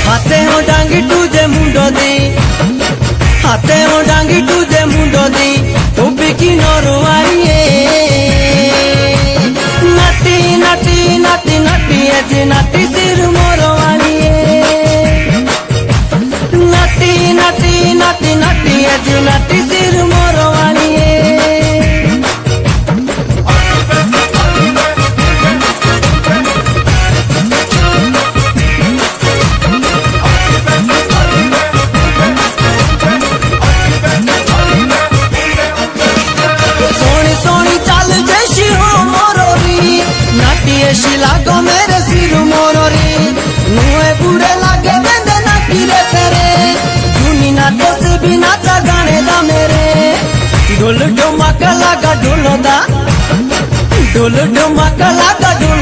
हाथे हो डांगी तुझे मुंडो दी, हाथे हो डांगी तुझे मुंडो दी, टोपी की नौरवाइए नाटी नाटी नाटी नाटी ऐसी नाटी सिर मोरवाइए नाटी नाटी नाटी नाटी ऐसी नाटी सिर मोरवाइए। लागो मेरे सिर मोरोरी नुए बुरे लागे बेंदे नाटी रे तेरे धुनी नाचो से भी नाचा गाने दा मेरे ढोल ढोमाका लागा ढोलो दा ढोल ढोमाका लागा ढोलो।